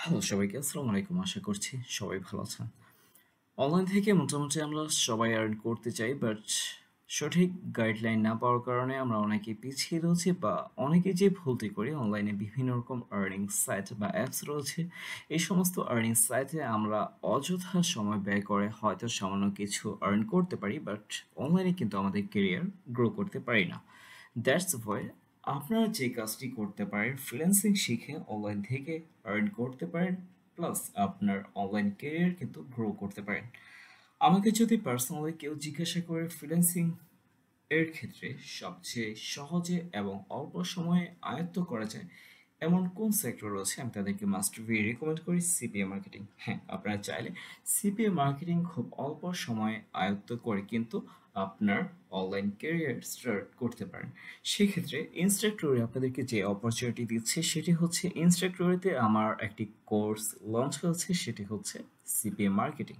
Hello সবাইকে আসসালামু আলাইকুম। আশা করছি সবাই ভালো আছেন। অনলাইন থেকে মোটামুটি আমরা সবাই আর্ন করতে চাই, বাট সঠিক গাইডলাইন না পাওয়ার কারণে আমরা অনেকেই পিছিয়ে রয়েছি বা অনেকেই যে ভুলটি করি অনলাইনে বিভিন্ন রকম আর্নিং সাইট বা অ্যাপস রয়েছে। এই সমস্ত আর্নিং সাইটে আমরা অযথা সময় ব্যয় করে হয়তো সামান্য কিছু আর্ন করতে পারি, বাট অনলাইনে কিন্তু আমাদের কেরিয়ার গ্রো করতে পারি না। দ্যাটস ওয়াই আপনারা যে কাজটি করতে পারেন, ফ্রিল্যান্সিং শিখে অনলাইন থেকে আর্ন করতে পারেন, প্লাস আপনার অনলাইন ক্যারিয়ার কিন্তু গ্রো করতে পারেন। আমাকে যদি পার্সোনালি কেউ জিজ্ঞাসা করে ফ্রিল্যান্সিং এর ক্ষেত্রে সবচেয়ে সহজে এবং অল্প সময়ে আয়ত্ত করা যায় এমন কোন সেক্টর রয়েছে, আমি তাদেরকে মাস্ট বি রেকমেন্ড করি সিপিএ মার্কেটিং। হ্যাঁ, আপনারা চাইলে সিপিএ মার্কেটিং খুব অল্প সময়ে আয়ত্ত করে কিন্তু আপনার অনলাইন ক্যারিয়ার স্টার্ট করতে পারেন। সেক্ষেত্রে ইনস্ট্রাক্টরে আপনাদেরকে যে অপরচুনিটি দিচ্ছে সেটি হচ্ছে, ইনস্ট্রাক্টরিতে আমার একটি কোর্স লঞ্চ হয়েছে, সেটি হচ্ছে সিপিএ মার্কেটিং।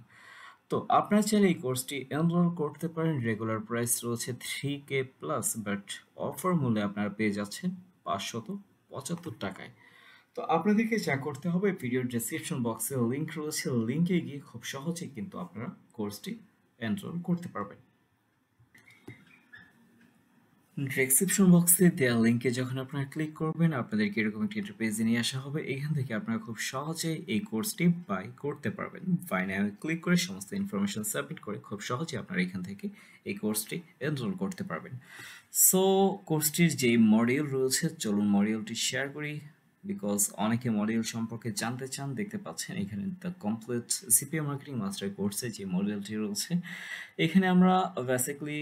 তো আপনারা চাইলে এই কোর্সটি এনরোল করতে পারেন। রেগুলার প্রাইস রয়েছে 3K প্লাস, বাট অফার মূল্যে আপনারা পেয়ে যাচ্ছেন 575 টাকায়। তো আপনাদেরকে যা করতে হবে, ভিডিও ডেসক্রিপশন বক্সে লিংক রয়েছে, লিংকে গিয়ে খুব সহজেই কিন্তু আপনারা কোর্সটি এনরোল করতে পারবেন। ডেসক্রিপশন বক্সে দেওয়া লিঙ্কে যখন আপনারা ক্লিক করবেন, আপনাদেরকে এরকম একটি পেজে নিয়ে আসা হবে। এখান থেকে আপনারা খুব সহজে এই কোর্সটি বাই করতে পারবেন। বাই নাও ক্লিক করে সমস্ত ইনফরমেশন সাবমিট করে খুব সহজে আপনারা এখান থেকে এই কোর্সটি এনরোল করতে পারবেন। সো কোর্সটির যেই মডিউল রয়েছে, চলুন মডিউলটি শেয়ার করি, বিকজ অনেকে মডিউল সম্পর্কে জানতে চান। দেখতে পাচ্ছেন এখানে the complete CPA marketing master কোর্সে যে মডিউলটি রয়েছে, এখানে আমরা basically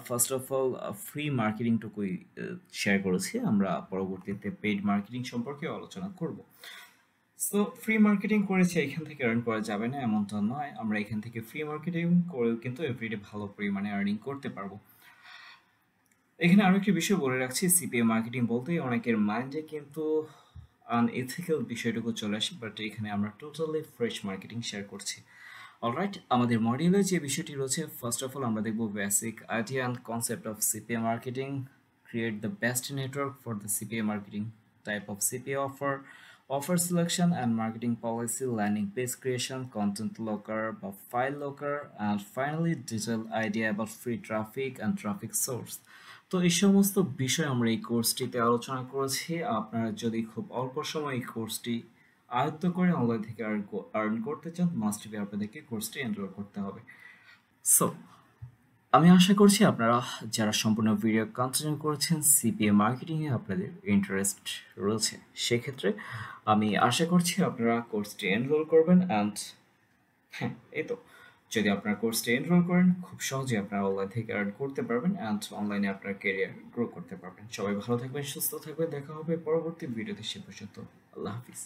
first of all free মার্কেটিংটুকুই শেয়ার করেছি। আমরা পরবর্তীতে পেইড মার্কেটিং সম্পর্কে আলোচনা করব। সো ফ্রি মার্কেটিং করেছে এখান থেকে আর্ন করা যাবে না এমনটা নয়, আমরা এখান থেকে ফ্রি মার্কেটিং করেও কিন্তু এভরিডে ভালো পরিমাণে আর্নিং করতে পারবো। এখানে আরো একটি বিষয় বলে রাখছি, সিপিএ মার্কেটিং বলতেই অনেকের মাইন্ডে কিন্তু আনএথিক্যাল বিষয়টুকু চলে আসে, বাট এখানে আমরা টোটালি ফ্রেশ মার্কেটিং শেয়ার করছি। অলরাইট, আমাদের মডিউলে যে বিষয়টি রয়েছে, ফার্স্ট অফ অল আমরা দেখব basic idea and concept of CPA marketing, create the best network for the CPA marketing, type of CPA offer, offer selection and marketing policy, landing page creation, content locker বা file locker, and finally detailed idea about free traffic and traffic source। তো এই সমস্ত বিষয় আমরা এই কোর্সটিতে আলোচনা করেছি। আপনারা যদি খুব অল্প সময় এই কোর্সটি আয়ত্ত করে অনলাইন থেকে আর্ন করতে চান, মাস্ট বি আপনাদেরকে কোর্সটি এনরোল করতে হবে। সো আমি আশা করছি আপনারা যারা সম্পূর্ণ ভিডিও কন্টিনিউ করেছেন, সিপিএ মার্কেটিংয়ে আপনাদের ইন্টারেস্ট রয়েছে। সেক্ষেত্রে আমি আশা করছি আপনারা কোর্সটি এনরোল করবেন। অ্যান্ড হ্যাঁ, এই তো, যদি আপনারা কোর্সটি এনরোল করেন, খুব সহজেই আপনারা অনলাইন থেকে আর্ন করতে পারবেন অ্যান্ড অনলাইনে আপনার ক্যারিয়ার গ্রো করতে পারবেন। সবাই ভালো থাকবেন, সুস্থ থাকবেন, দেখা হবে পরবর্তী ভিডিওতে। সে পর্যন্ত আল্লাহ হাফিজ।